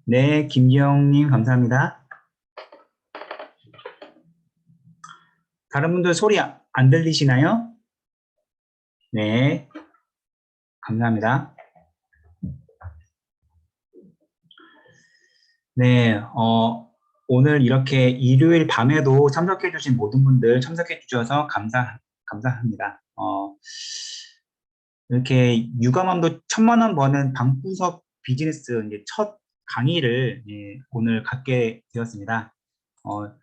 네, 김기영님 감사합니다. 다른 분들 소리 안 들리시나요? 네, 감사합니다. 네, 오늘 이렇게 일요일 밤에도 참석해 주신 모든 분들 참석해 주셔서 감사합니다. 이렇게 육아맘도 1,000만 원 버는 방구석 비즈니스 이제 첫 강의를 오늘 갖게 되었습니다. 어,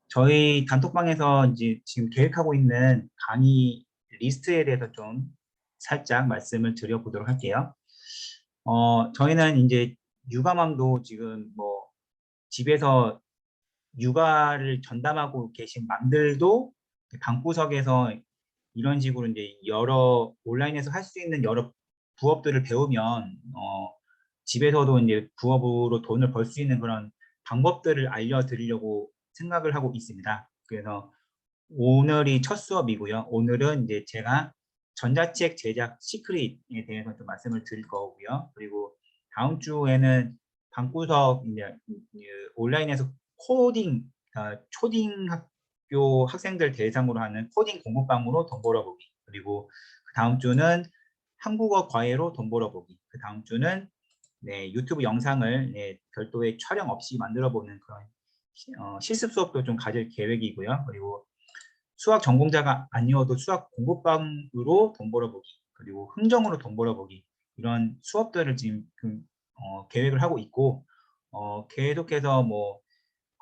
저희 단톡방에서 이제 지금 계획하고 있는 강의 리스트에 대해서 좀 살짝 말씀을 드려보도록 할게요. 저희는 이제 육아맘도 지금 뭐 집에서 육아를 전담하고 계신 맘들도 방구석에서 이런 식으로 이제 여러 온라인에서 할 수 있는 여러 부업들을 배우면 집에서도 이제 부업으로 돈을 벌 수 있는 그런 방법들을 알려드리려고 생각을 하고 있습니다. 그래서 오늘이 첫 수업이고요. 오늘은 이제 제가 전자책 제작 시크릿에 대해서 좀 말씀을 드릴 거고요. 그리고 다음 주에는 방구석 이제 온라인에서 코딩, 초딩 학교 학생들 대상으로 하는 코딩 공부방으로 돈 벌어보기. 그리고 그 다음 주는 한국어 과외로 돈 벌어보기. 그 다음 주는 네, 유튜브 영상을 별도의 촬영 없이 만들어보는 그런 실습 수업도 좀 가질 계획이고요. 그리고 수학 전공자가 아니어도 수학 공부방으로 돈 벌어보기, 그리고 흥정으로 돈 벌어보기, 이런 수업들을 지금 계획을 하고 있고, 계속해서 뭐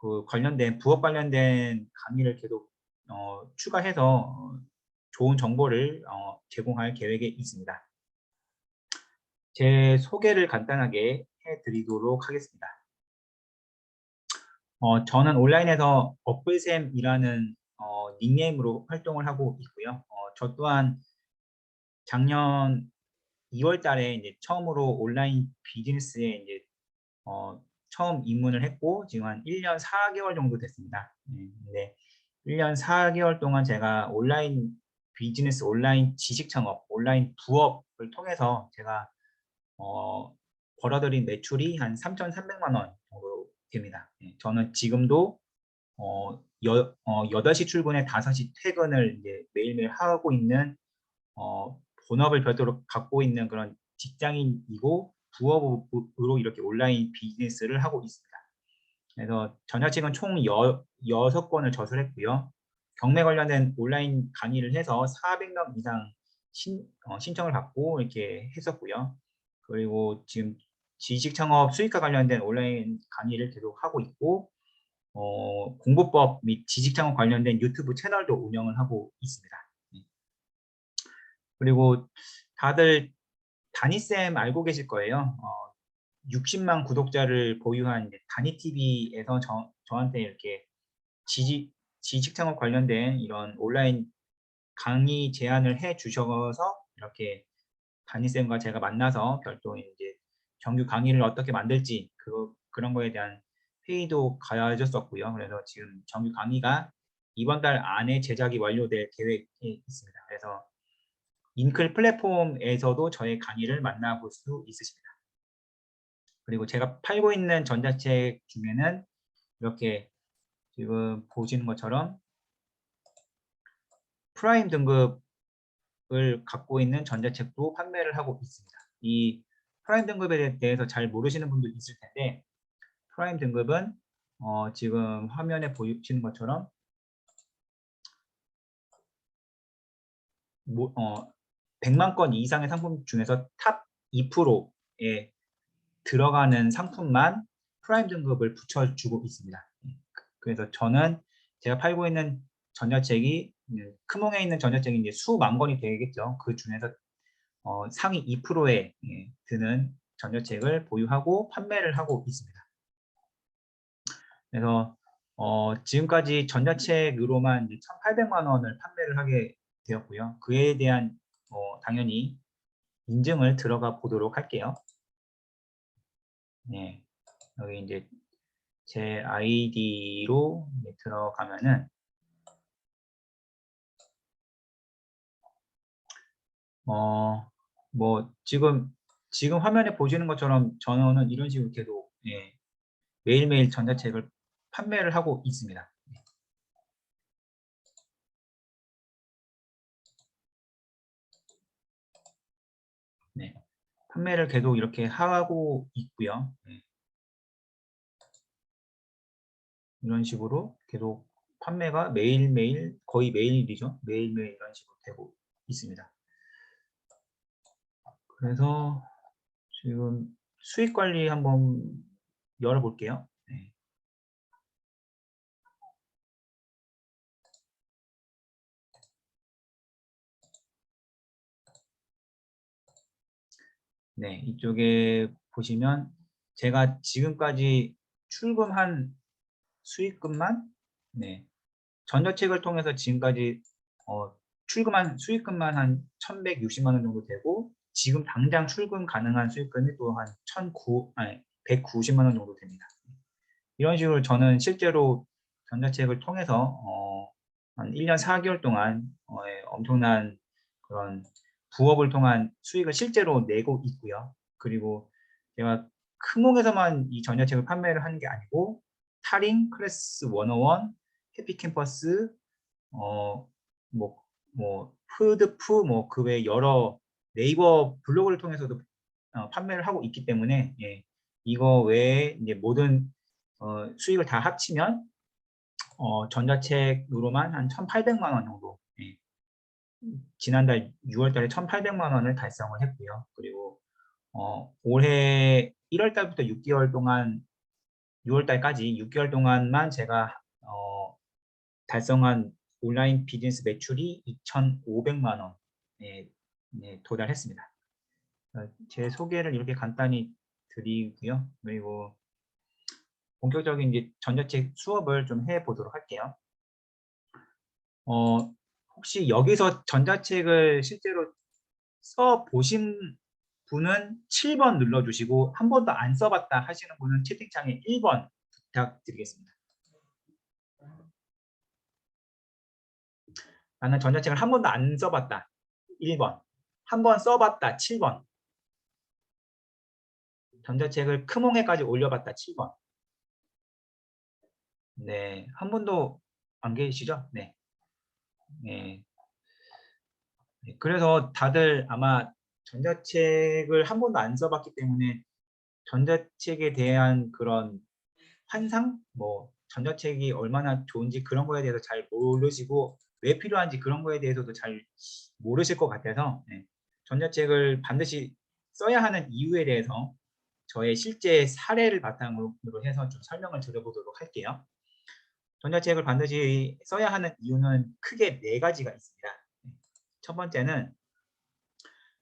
그 관련된 부업 관련된 강의를 계속 추가해서 좋은 정보를 제공할 계획에 있습니다. 제 소개를 간단하게 해드리도록 하겠습니다. 저는 온라인에서 어플샘이라는 닉네임으로 활동을 하고 있고요. 저 또한 작년 2월 달에 이제 처음으로 온라인 비즈니스에 이제 처음 입문을 했고 지금 한 1년 4개월 정도 됐습니다. 근데 1년 4개월 동안 제가 온라인 비즈니스, 온라인 지식 창업, 온라인 부업을 통해서 제가 어, 벌어들인 매출이 한 3,300만 원 정도 됩니다. 저는 지금도 8시 출근에 5시 퇴근을 이제 매일매일 하고 있는 본업을 별도로 갖고 있는 그런 직장인이고 부업으로 이렇게 온라인 비즈니스를 하고 있습니다. 그래서 전자책은 총 6건을 저술했고요. 경매 관련된 온라인 강의를 해서 400명 이상 신청을 받고 이렇게 했었고요. 그리고 지금 지식 창업 수익과 관련된 온라인 강의를 계속 하고 있고 공부법 및 지식 창업 관련된 유튜브 채널도 운영을 하고 있습니다. 그리고 다들 다니쌤 알고 계실 거예요. 60만 구독자를 보유한 다니TV에서 저한테 이렇게 지식 창업 관련된 이런 온라인 강의 제안을 해 주셔서 이렇게 다니쌤과 제가 만나서 별도의 이제 정규 강의를 어떻게 만들지 그런 거에 대한 회의도 가졌었고요. 그래서 지금 정규 강의가 이번 달 안에 제작이 완료될 계획이 있습니다. 그래서 인클 플랫폼에서도 저의 강의를 만나볼 수 있으십니다. 그리고 제가 팔고 있는 전자책 중에는 이렇게 지금 보시는 것처럼 프라임 등급을 갖고 있는 전자책도 판매를 하고 있습니다. 이 프라임 등급에 대해서 잘 모르시는 분도 있을 텐데 프라임 등급은 지금 화면에 보시는 것처럼 100만 건 이상의 상품 중에서 탑 2%에 들어가는 상품만 프라임 등급을 붙여주고 있습니다. 그래서 저는 제가 팔고 있는 전자책이 크몽에 있는 전자책이 이제 수만 권이 되겠죠. 그 중에서 상위 2%에 드는 전자책을 보유하고 판매를 하고 있습니다. 그래서 지금까지 전자책으로만 1,800만 원을 판매를 하게 되었고요. 그에 대한 당연히 인증을 들어가 보도록 할게요. 네, 여기 이제 제 아이디로 들어가면은 뭐 지금 화면에 보시는 것처럼 저는 이런 식으로 계속 매일매일 전자책을 판매를 하고 있습니다. 네, 판매를 계속 이렇게 하고 있고요. 네. 이런 식으로 계속 판매가 매일매일, 거의 매일이죠. 매일매일 이런 식으로 되고 있습니다. 그래서 지금 수익 관리 한번 열어볼게요. 네. 네, 이쪽에 보시면 제가 지금까지 출금한 수익금만, 네, 전자책을 통해서 지금까지 출금한 수익금만 한 1,160만 원 정도 되고, 지금 당장 출금 가능한 수익금이 또 한 190만 원 정도 됩니다. 이런 식으로 저는 실제로 전자책을 통해서 한 1년 4개월 동안 엄청난 그런 부업을 통한 수익을 실제로 내고 있고요. 그리고 제가 크몽에서만 이 전자책을 판매를 하는 게 아니고 타링, 클래스 101, 해피캠퍼스, 어, 뭐, 푸드푸, 그 외 여러 네이버 블로그를 통해서도 판매를 하고 있기 때문에, 예, 이거 외에 이제 모든 수익을 다 합치면 전자책으로만 한 1,800만 원 정도, 예, 지난달 6월 달에 1,800만 원을 달성을 했고요. 그리고 올해 1월 달부터 6개월 동안 6월 달까지 6개월 동안만 제가 달성한 온라인 비즈니스 매출이 2,500만 원에 도달했습니다. 제 소개를 이렇게 간단히 드리고요. 그리고 본격적인 이제 전자책 수업을 좀 해보도록 할게요. 혹시 여기서 전자책을 실제로 써보신 분은 7번 눌러주시고 한 번도 안 써봤다 하시는 분은 채팅창에 1번 부탁드리겠습니다. 나는 전자책을 한 번도 안 써봤다. 1번. 한 번 써봤다. 7번. 전자책을 크몽에까지 올려봤다. 7번. 네. 한 분도 안 계시죠? 네. 네. 그래서 다들 아마 전자책을 한 번도 안 써봤기 때문에 전자책에 대한 그런 환상? 전자책이 얼마나 좋은지 그런 거에 대해서 잘 모르시고 왜 필요한지 그런 거에 대해서도 잘 모르실 것 같아서, 네. 전자책을 반드시 써야 하는 이유에 대해서 저의 실제 사례를 바탕으로 해서 좀 설명을 드려보도록 할게요. 전자책을 반드시 써야 하는 이유는 크게 4가지가 있습니다. 첫 번째는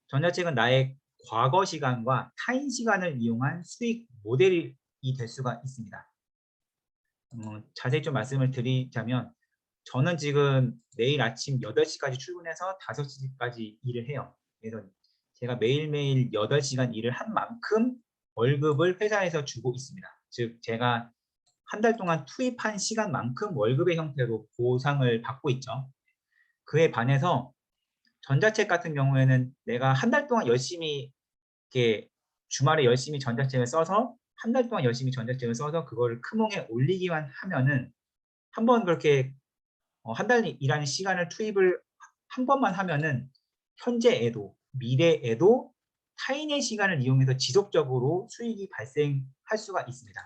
전자책은 나의 과거 시간과 타인 시간을 이용한 수익 모델이 될 수가 있습니다. 자세히 좀 말씀을 드리자면 저는 지금 매일 아침 8시까지 출근해서 5시까지 일을 해요. 그래서 제가 매일매일 8시간 일을 한 만큼 월급을 회사에서 주고 있습니다. 즉 제가 한 달 동안 투입한 시간만큼 월급의 형태로 보상을 받고 있죠. 그에 반해서 전자책 같은 경우에는 내가 한 달 동안 열심히 이렇게 주말에 열심히 전자책을 써서 한 달 동안 열심히 전자책을 써서 그거를 크몽에 올리기만 하면은 한번 그렇게 한 달 일하는 시간을 투입을 한 번만 하면은 현재에도 미래에도 타인의 시간을 이용해서 지속적으로 수익이 발생할 수가 있습니다.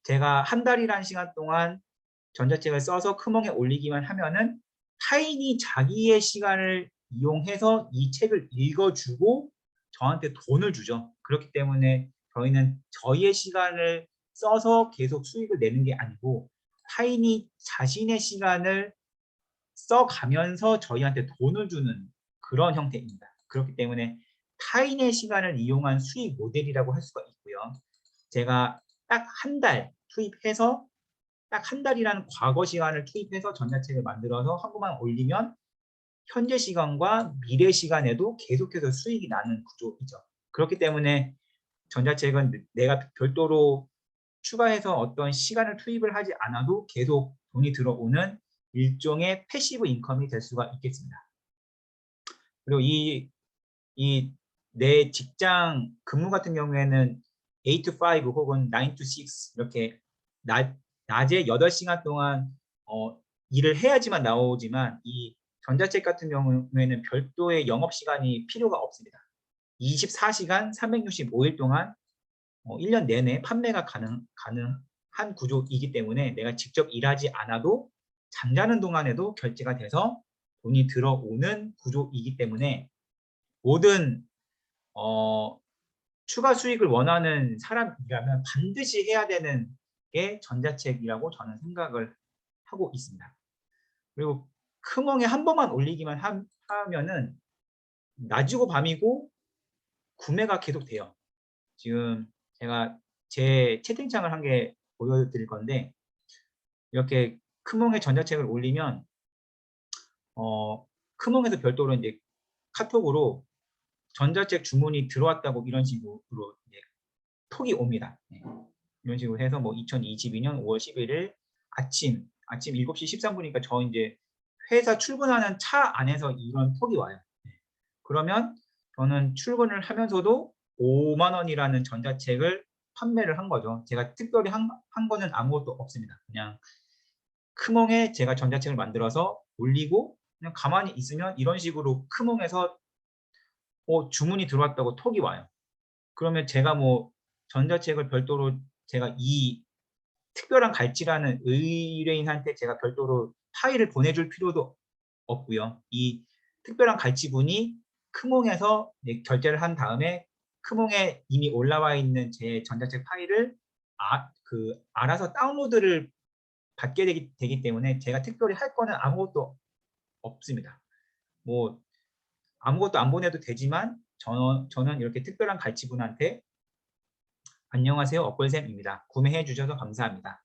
제가 한 달이라는 시간 동안 전자책을 써서 크몽에 올리기만 하면은 타인이 자기의 시간을 이용해서 이 책을 읽어주고 저한테 돈을 주죠. 그렇기 때문에 저희는 저희의 시간을 써서 계속 수익을 내는 게 아니고 타인이 자신의 시간을 써가면서 저희한테 돈을 주는 그런 형태입니다. 그렇기 때문에 타인의 시간을 이용한 수익 모델이라고 할 수가 있고요. 제가 딱 한 달 투입해서 딱 한 달이라는 과거 시간을 투입해서 전자책을 만들어서 한 번만 올리면 현재 시간과 미래 시간에도 계속해서 수익이 나는 구조이죠. 그렇기 때문에 전자책은 내가 별도로 추가해서 어떤 시간을 투입을 하지 않아도 계속 돈이 들어오는 일종의 패시브 인컴이 될 수가 있겠습니다. 그리고 내 직장 근무 같은 경우에는 8 to 5 혹은 9 to 6 이렇게 낮에 8시간 동안 일을 해야지만 나오지만 이 전자책 같은 경우에는 별도의 영업시간이 필요가 없습니다. 24시간 365일 동안 1년 내내 판매가 가능한 구조이기 때문에 내가 직접 일하지 않아도 잠자는 동안에도 결제가 돼서 돈이 들어오는 구조이기 때문에 모든 추가 수익을 원하는 사람이라면 반드시 해야 되는 게 전자책이라고 저는 생각을 하고 있습니다. 그리고 크몽에 한 번만 올리기만 하면은 낮이고 밤이고 구매가 계속 돼요. 지금 제가 제 채팅창을 한 개 보여드릴 건데 이렇게 크몽에 전자책을 올리면 크몽에서 별도로 이제 카톡으로 전자책 주문이 들어왔다고 이런 식으로 이제 톡이 옵니다. 네. 이런 식으로 해서 뭐 2022년 5월 11일 아침 7시 13분이니까 저 이제 회사 출근하는 차 안에서 이런 톡이 와요. 네. 그러면 저는 출근을 하면서도 5만 원이라는 전자책을 판매를 한 거죠. 제가 특별히 한 거는 아무것도 없습니다. 그냥 크몽에 제가 전자책을 만들어서 올리고 그냥 가만히 있으면 이런 식으로 크몽에서 주문이 들어왔다고 톡이 와요. 그러면 제가 뭐 전자책을 별도로 제가 이 특별한 갈치라는 의뢰인한테 제가 별도로 파일을 보내줄 필요도 없고요. 이 특별한 갈치분이 크몽에서 결제를 한 다음에 크몽에 이미 올라와 있는 제 전자책 파일을 알아서 다운로드를 받게 되기 때문에 제가 특별히 할 거는 아무것도 없습니다. 뭐 아무것도 안 보내도 되지만 저는 이렇게 특별한 갈치분한테 안녕하세요, 업글쌤입니다. 구매해 주셔서 감사합니다.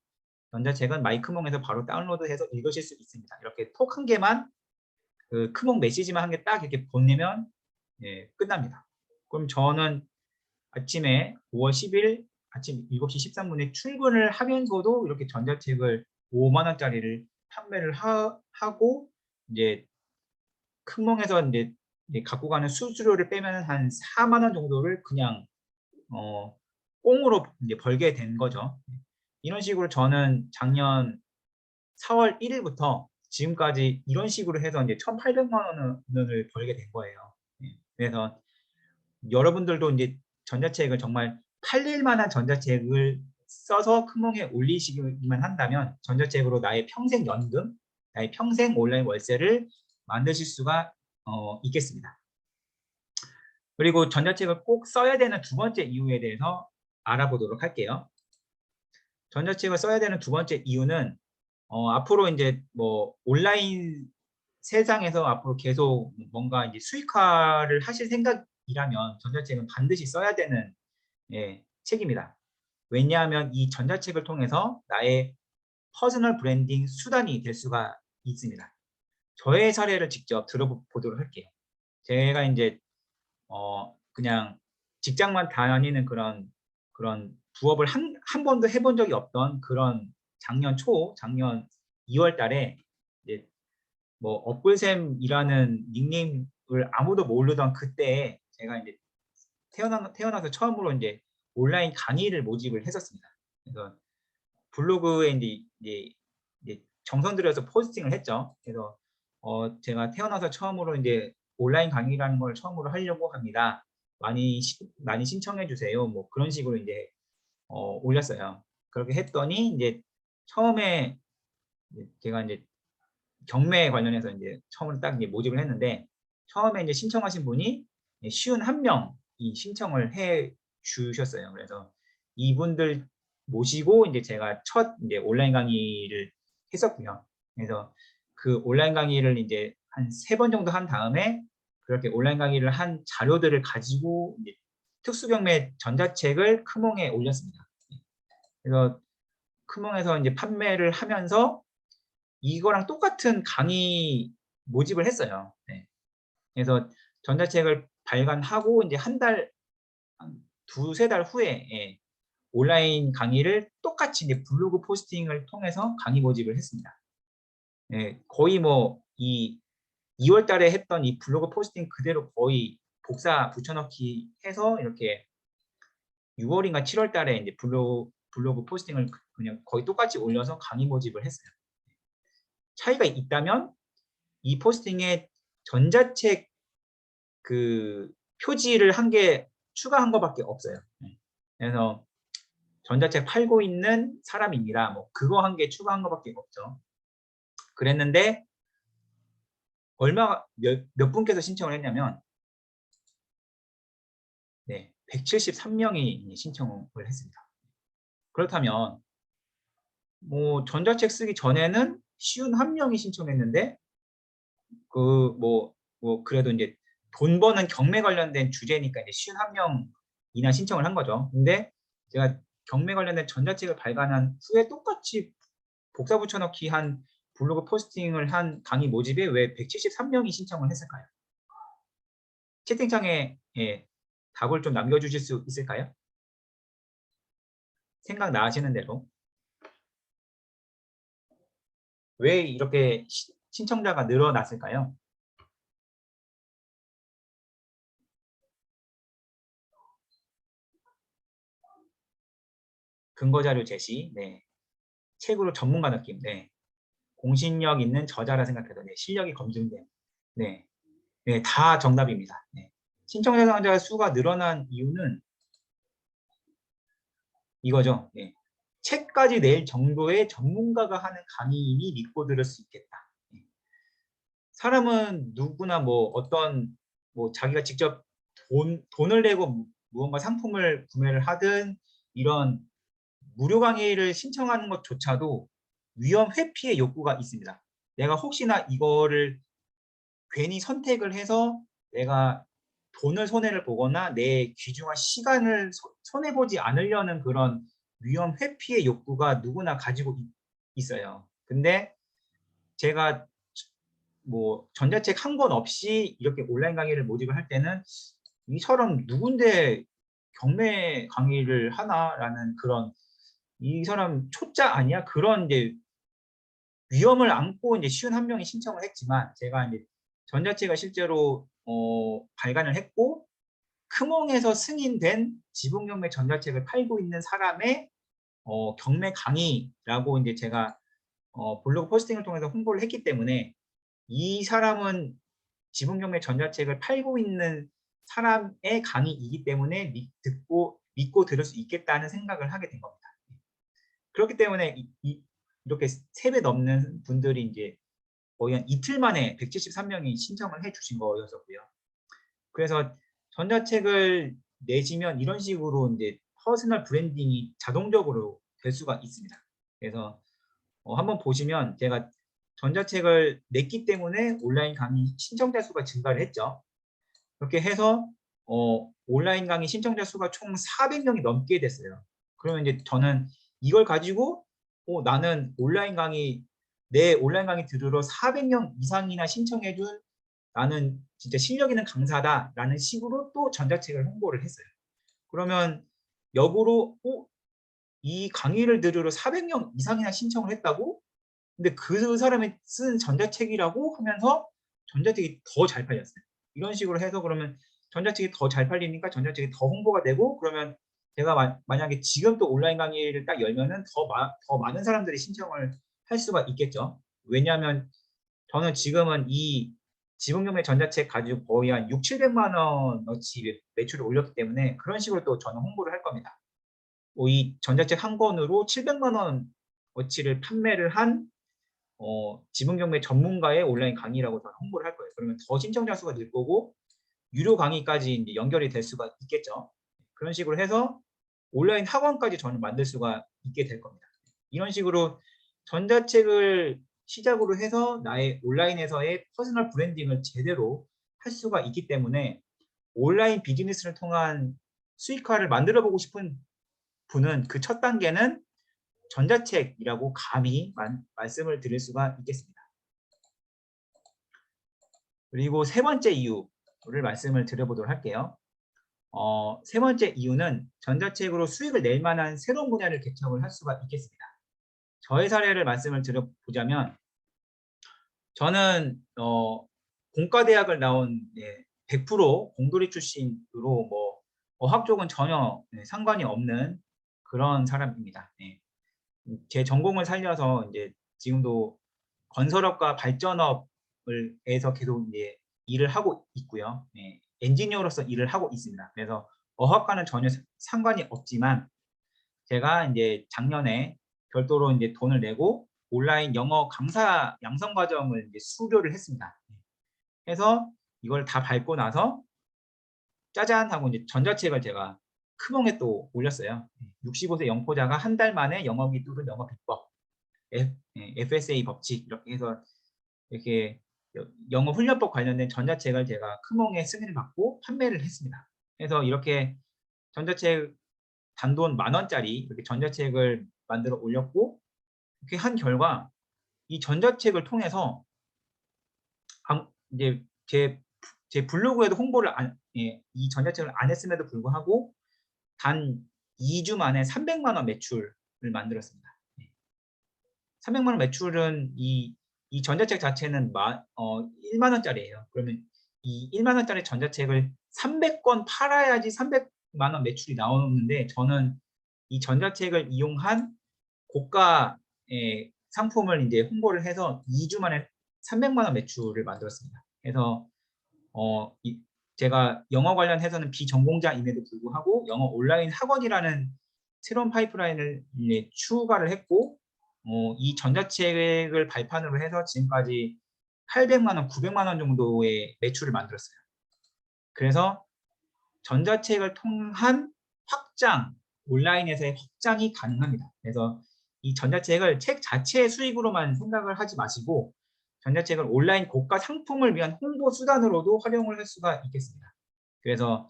전자책은 마이크몽에서 바로 다운로드해서 읽으실 수 있습니다. 이렇게 톡 한 개만 그 크몽 메시지만 한 개 딱 이렇게 보내면 끝납니다. 그럼 저는 아침에 5월 10일 아침 7시 13분에 출근을 하면서도 이렇게 전자책을 5만 원짜리를 판매를 하고 이제 크몽에서 이제 갖고 가는 수수료를 빼면 한 4만 원 정도를 그냥 꽁으로 이제 벌게 된 거죠. 이런 식으로 저는 작년 4월 1일부터 지금까지 이런 식으로 해서 이제 1,800만 원을 벌게 된 거예요. 그래서 여러분들도 이제 전자책을 정말 팔릴 만한 전자책을 써서 크몽에 올리시기만 한다면 전자책으로 나의 평생 연금, 나의 평생 온라인 월세를 만드실 수가 있겠습니다. 그리고 전자책을 꼭 써야 되는 두 번째 이유에 대해서 알아보도록 할게요. 전자책을 써야 되는 두 번째 이유는 앞으로 이제 뭐 온라인 세상에서 앞으로 계속 뭔가 이제 수익화를 하실 생각이라면 전자책은 반드시 써야 되는 책입니다. 왜냐하면 이 전자책을 통해서 나의 퍼스널 브랜딩 수단이 될 수가 있습니다. 저의 사례를 직접 들어보도록 할게요. 제가 이제 그냥 직장만 다니는 그런 부업을 한 번도 해본 적이 없던 그런 작년 2월 달에 이제 뭐 업글쌤이라는 닉네임을 아무도 모르던 그때에 제가 이제 태어나서 처음으로 이제 온라인 강의를 모집을 했었습니다. 그래서 블로그에 이제 정성 들여서 포스팅을 했죠. 그래서 제가 태어나서 처음으로 이제 온라인 강의라는 걸 처음으로 하려고 합니다. 많이 신청해 주세요. 뭐 그런 식으로 이제 올렸어요. 그렇게 했더니 이제 처음에 제가 이제 경매 관련해서 이제 처음으로 딱 이제 모집을 했는데 처음에 이제 신청하신 분이 쉬운 한 명이 신청을 해 주셨어요. 그래서 이분들 모시고 이제 제가 첫 이제 온라인 강의를 했었고요. 그래서 그 온라인 강의를 이제 한 3번 정도 한 다음에 그렇게 온라인 강의를 한 자료들을 가지고 이제 특수경매 전자책을 크몽에 올렸습니다. 그래서 크몽에서 이제 판매를 하면서 이거랑 똑같은 강의 모집을 했어요. 그래서 전자책을 발간하고 이제 한 두세 달 후에 온라인 강의를 똑같이 이제 블로그 포스팅을 통해서 강의 모집을 했습니다. 거의 뭐 이 2월 달에 했던 이 블로그 포스팅 그대로 거의 복사 붙여넣기 해서 이렇게 6월인가 7월 달에 이제 블로그 포스팅을 그냥 거의 똑같이 올려서 강의 모집을 했어요. 차이가 있다면 이 포스팅에 전자책 그 표지를 한 개 추가한 것밖에 없어요. 그래서 전자책 팔고 있는 사람입니다. 뭐 그거 한 개 추가한 것밖에 없죠. 그랬는데 몇 분께서 신청을 했냐면 173명이 신청을 했습니다. 그렇다면 뭐 전자책 쓰기 전에는 51명이 신청했는데 그래도 이제 돈 버는 경매 관련된 주제니까 이제 51명이나 신청을 한 거죠. 근데 제가 경매 관련된 전자책을 발간한 후에 똑같이 복사 붙여넣기 한 블로그 포스팅을 한 강의 모집에 왜 173명이 신청을 했을까요? 채팅창에 답을 좀 남겨주실 수 있을까요? 생각 나시는 대로. 왜 이렇게 신청자가 늘어났을까요? 근거자료 제시, 책으로 전문가 느낌, 공신력 있는 저자라 생각해도 실력이 검증된, 다 정답입니다. 신청자 수가 늘어난 이유는 이거죠. 책까지 낼 정도의 전문가가 하는 강의이니 믿고 들을 수 있겠다. 사람은 누구나 자기가 직접 돈을 내고 무언가 상품을 구매를 하든 이런 무료 강의를 신청하는 것조차도 위험 회피의 욕구가 있습니다. 내가 혹시나 이거를 괜히 선택을 해서 내가 돈을 손해를 보거나 내 귀중한 시간을 손해보지 않으려는 그런 위험 회피의 욕구가 누구나 가지고 있어요. 근데 제가 뭐 전자책 한 권 없이 이렇게 온라인 강의를 모집을 할 때는 이처럼 누군데 경매 강의를 하나라는 그런 이 사람 초짜 아니야? 그런 이제 위험을 안고 이제 51명이 신청을 했지만 제가 이제 전자책을 실제로 발간을 했고 크몽에서 승인된 지분경매 전자책을 팔고 있는 사람의 경매 강의라고 이제 제가 블로그 포스팅을 통해서 홍보를 했기 때문에 이 사람은 지분경매 전자책을 팔고 있는 사람의 강의이기 때문에 믿고 들을 수 있겠다는 생각을 하게 된 겁니다. 그렇기 때문에 이렇게 3배 넘는 분들이 이제 거의 한 이틀 만에 173명이 신청을 해 주신 거였었고요. 그래서 전자책을 내시면 이런 식으로 이제 퍼스널 브랜딩이 자동적으로 될 수가 있습니다. 그래서 한번 보시면 제가 전자책을 냈기 때문에 온라인 강의 신청자 수가 증가를 했죠. 그렇게 해서 온라인 강의 신청자 수가 총 400명이 넘게 됐어요. 그러면 이제 저는 이걸 가지고 나는 내 온라인 강의 들으러 400명 이상이나 신청해준 나는 진짜 실력 있는 강사다라는 식으로 또 전자책을 홍보를 했어요. 그러면 역으로 이 강의를 들으러 400명 이상이나 신청을 했다고? 근데 그 사람이 쓴 전자책이라고 하면서 전자책이 더 잘 팔렸어요. 이런 식으로 해서 그러면 전자책이 더 잘 팔리니까 전자책이 더 홍보가 되고 그러면 제가 만약에 지금 또 온라인 강의를 딱 열면은 더 많은 사람들이 신청을 할 수가 있겠죠. 왜냐하면 저는 지금은 이 지분경매 전자책 가지고 거의 한 6, 700만 원어치 매출을 올렸기 때문에 그런 식으로 또 저는 홍보를 할 겁니다. 이 전자책 한 권으로 700만 원어치를 판매를 한 지분경매 전문가의 온라인 강의라고 저는 홍보를 할 거예요. 그러면 더 신청자 수가 늘 거고 유료 강의까지 이제 연결이 될 수가 있겠죠. 그런 식으로 해서 온라인 학원까지 저는 만들 수가 있게 될 겁니다. 이런 식으로 전자책을 시작으로 해서 나의 온라인에서의 퍼스널 브랜딩을 제대로 할 수가 있기 때문에 온라인 비즈니스를 통한 수익화를 만들어 보고 싶은 분은 그 첫 단계는 전자책이라고 감히 말씀을 드릴 수가 있겠습니다. 그리고 세 번째 이유를 말씀을 드려보도록 할게요. 세 번째 이유는 전자책으로 수익을 낼 만한 새로운 분야를 개척을 할 수가 있겠습니다. 저의 사례를 말씀을 드려보자면 저는 공과대학을 나온 100% 공돌이 출신으로 어학 쪽은 전혀 상관이 없는 그런 사람입니다. 제 전공을 살려서 이제 지금도 건설업과 발전업을에서 계속 이제 일을 하고 있고요. 엔지니어로서 일을 하고 있습니다. 그래서 어학과는 전혀 상관이 없지만 제가 이제 작년에 별도로 이제 돈을 내고 온라인 영어 강사 양성 과정을 이제 수료를 했습니다. 해서 이걸 다 밟고 나서 짜잔 하고 이제 전자책을 제가 크봉에 또 올렸어요. 65세 영포자가 한 달 만에 영어기 뚫은 영어 비법, FSA 법칙 이렇게 해서 이렇게 영어 훈련법 관련된 전자책을 제가 크몽에 승인을 받고 판매를 했습니다. 그래서 이렇게 전자책 단돈 10,000원짜리 이렇게 전자책을 만들어 올렸고 이렇게 한 결과 이 전자책을 통해서 이제 제 블로그에도 홍보를 이 전자책을 안 했음에도 불구하고 단 2주 만에 300만 원 매출을 만들었습니다. 300만 원 매출은 이 전자책 자체는 1만 원짜리예요. 그러면 이 1만 원짜리 전자책을 300권 팔아야지 300만 원 매출이 나오는데 저는 이 전자책을 이용한 고가의 상품을 이제 홍보를 해서 2주 만에 300만 원 매출을 만들었습니다. 그래서 제가 영어 관련해서는 비전공자임에도 불구하고 영어 온라인 학원이라는 새로운 파이프라인을 추가를 했고 이 전자책을 발판으로 해서 지금까지 800만 원, 900만 원 정도의 매출을 만들었어요. 그래서 전자책을 통한 확장, 온라인에서의 확장이 가능합니다. 그래서 이 전자책을 책 자체의 수익으로만 생각을 하지 마시고 전자책을 온라인 고가 상품을 위한 홍보 수단으로도 활용을 할 수가 있겠습니다. 그래서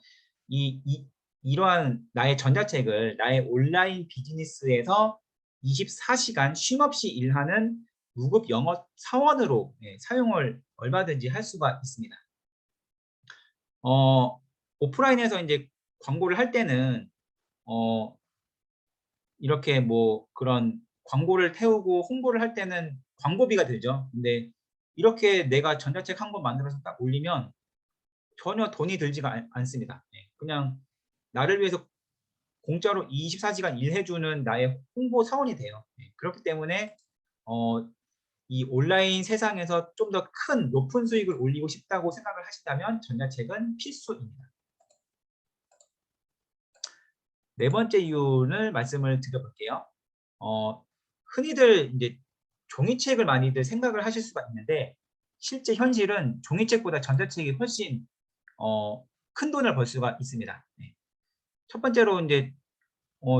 이러한 나의 전자책을 나의 온라인 비즈니스에서 24시간 쉼없이 일하는 무급 영어 사원으로 사용을 얼마든지 할 수가 있습니다. 오프라인에서 이제 광고를 할 때는 이렇게 뭐 그런 광고를 태우고 홍보를 할 때는 광고비가 들죠. 근데 이렇게 내가 전자책 한 권 만들어서 딱 올리면 전혀 돈이 들지가 않습니다. 그냥 나를 위해서 공짜로 24시간 일해주는 나의 홍보 사원이 돼요. 그렇기 때문에 이 온라인 세상에서 좀 더 큰 높은 수익을 올리고 싶다고 생각을 하신다면 전자책은 필수입니다. 네 번째 이유를 말씀을 드려볼게요. 흔히들 이제 종이책을 많이들 생각을 하실 수가 있는데 실제 현실은 종이책보다 전자책이 훨씬 큰 돈을 벌 수가 있습니다. 첫 번째로 이제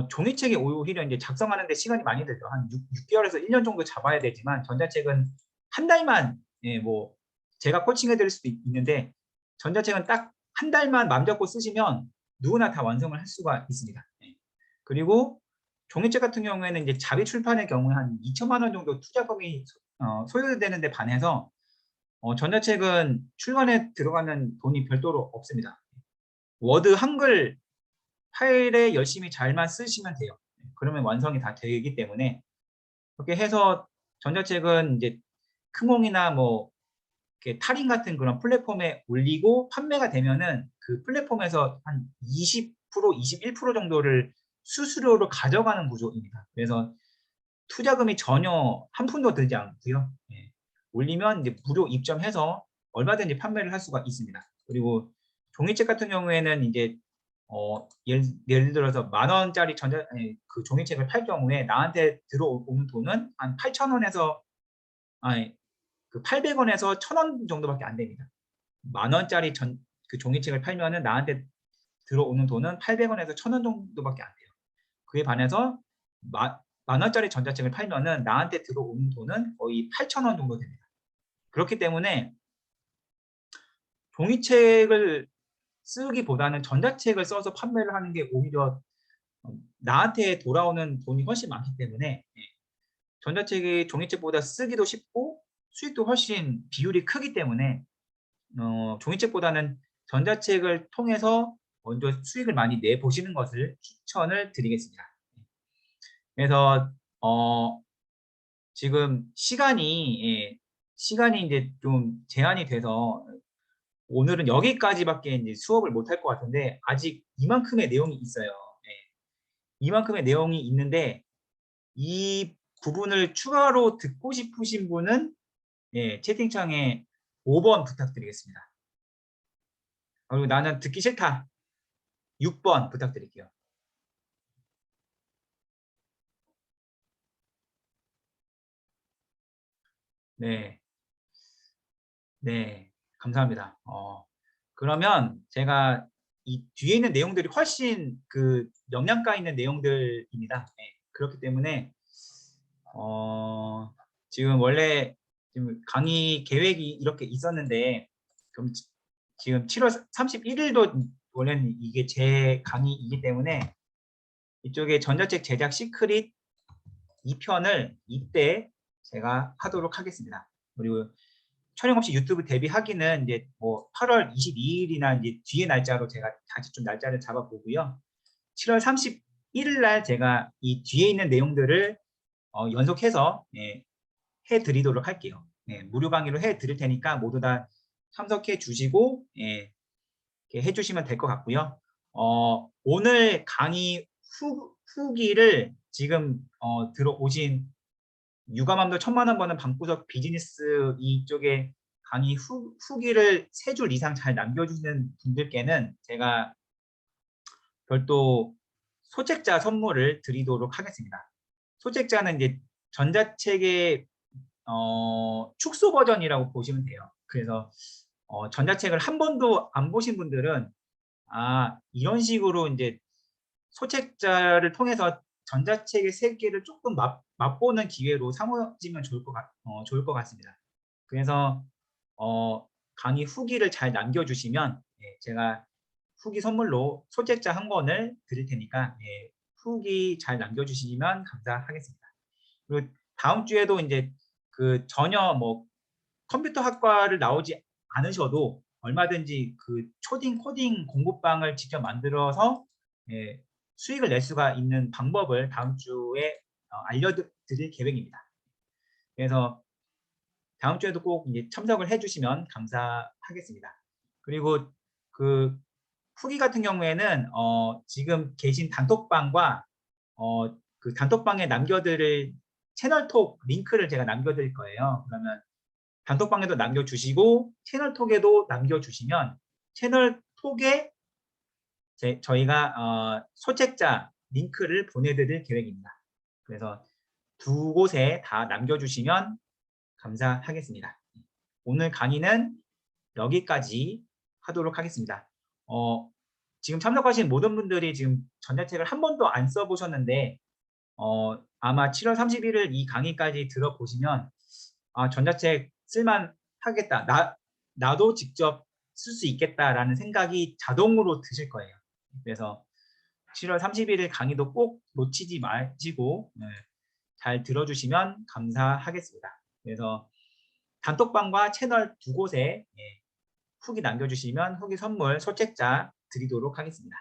종이책이 오히려 이제 작성하는데 시간이 많이 들죠. 한 6개월에서 1년 정도 잡아야 되지만 전자책은 한 달만 뭐 제가 코칭해드릴 수도 있는데 전자책은 딱 한 달만 맘 잡고 쓰시면 누구나 다 완성을 할 수가 있습니다. 그리고 종이책 같은 경우에는 이제 자비 출판의 경우에 한 2천만 원 정도 투자금이 소요되는데 반해서 전자책은 출간에 들어가는 돈이 별도로 없습니다. 워드 한글 파일에 열심히 잘만 쓰시면 돼요. 그러면 완성이 다 되기 때문에 그렇게 해서 전자책은 이제 크몽이나 뭐 이렇게 타린 같은 그런 플랫폼에 올리고 판매가 되면은 그 플랫폼에서 한 20%, 21% 정도를 수수료로 가져가는 구조입니다. 그래서 투자금이 전혀 한 푼도 들지 않고요. 올리면 이제 무료 입점해서 얼마든지 판매를 할 수가 있습니다. 그리고 종이책 같은 경우에는 이제 예를 들어서 10,000원짜리 그 종이책을 팔 경우에 나한테 들어오는 돈은 한 8,000원에서 그 800원에서 1,000원 정도밖에 안 됩니다. 10,000원짜리 그 종이책을 팔면은 나한테 들어오는 돈은 800원에서 1,000원 정도밖에 안 돼요. 그에 반해서 10,000원짜리 전자책을 팔면은 나한테 들어오는 돈은 거의 8,000원 정도 됩니다. 그렇기 때문에 종이책을 쓰기보다는 전자책을 써서 판매를 하는 게 오히려 나한테 돌아오는 돈이 훨씬 많기 때문에 전자책이 종이책보다 쓰기도 쉽고 수익도 훨씬 비율이 크기 때문에 종이책보다는 전자책을 통해서 먼저 수익을 많이 내보시는 것을 추천을 드리겠습니다. 그래서 지금 시간이 이제 좀 제한이 돼서 오늘은 여기까지밖에 이제 수업을 못 할 것 같은데 아직 이만큼의 내용이 있어요. 예. 이만큼의 내용이 있는데 이 부분을 추가로 듣고 싶으신 분은 예, 채팅창에 5번 부탁드리겠습니다. 그리고 나는 듣기 싫다. 6번 부탁드릴게요. 네, 네, 감사합니다. 그러면 제가 이 뒤에 있는 내용들이 훨씬 그 영양가 있는 내용들입니다. 네, 그렇기 때문에 지금 원래 지금 강의 계획이 이렇게 있었는데 그럼 지금 7월 31일도 원래는 이게 제 강의이기 때문에 이쪽에 전자책 제작 시크릿 2편을 이때 제가 하도록 하겠습니다. 그리고 촬영 없이 유튜브 데뷔하기는 이제 뭐 8월 22일이나 이제 뒤에 날짜로 제가 다시 좀 날짜를 잡아보고요. 7월 31일 날 제가 이 뒤에 있는 내용들을 연속해서 해드리도록 할게요. 무료 강의로 해드릴 테니까 모두 다 참석해 주시고 이렇게 해주시면 될 것 같고요. 오늘 강의 후기를 지금 들어오신 육아맘도 1000만원 버는 방구석 비즈니스 이쪽에 강의 후기를 3줄 이상 잘 남겨주시는 분들께는 제가 별도 소책자 선물을 드리도록 하겠습니다. 소책자는 이제 전자책의 축소 버전이라고 보시면 돼요. 그래서 전자책을 한 번도 안 보신 분들은 이런 식으로 이제 소책자를 통해서 전자책의 세계를 조금 맛보는 기회로 삼으시면 좋을 것 같습니다. 그래서 강의 후기를 잘 남겨주시면 제가 후기 선물로 소책자 한 권을 드릴 테니까 후기 잘 남겨주시면 감사하겠습니다. 그리고 다음 주에도 이제 그 전혀 뭐 컴퓨터 학과를 나오지 않으셔도 얼마든지 그 초딩 코딩 공부방을 직접 만들어서 수익을 낼 수가 있는 방법을 다음 주에 알려드릴 계획입니다. 그래서 다음 주에도 꼭 이제 참석을 해주시면 감사하겠습니다. 그리고 그 후기 같은 경우에는 지금 계신 단톡방과 그 단톡방에 남겨드릴 채널톡 링크를 제가 남겨드릴 거예요. 그러면 단톡방에도 남겨주시고 채널톡에도 남겨주시면 채널톡에 저희가 소책자 링크를 보내드릴 계획입니다. 그래서 두 곳에 다 남겨주시면 감사하겠습니다. 오늘 강의는 여기까지 하도록 하겠습니다. 지금 참석하신 모든 분들이 지금 전자책을 한 번도 안 써보셨는데 아마 7월 31일 이 강의까지 들어보시면 전자책 쓸만하겠다. 나도 직접 쓸 수 있겠다라는 생각이 자동으로 드실 거예요. 그래서 7월 31일 강의도 꼭 놓치지 마시고 잘 들어주시면 감사하겠습니다. 그래서 단톡방과 채널 두 곳에 후기 남겨주시면 후기 선물 소책자 드리도록 하겠습니다.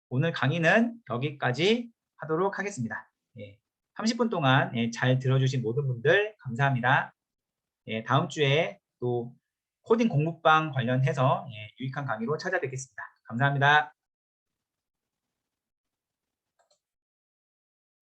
오늘 강의는 여기까지 하도록 하겠습니다. 30분 동안 잘 들어주신 모든 분들 감사합니다. 다음 주에 또 코딩 공부방 관련해서 유익한 강의로 찾아뵙겠습니다. 감사합니다.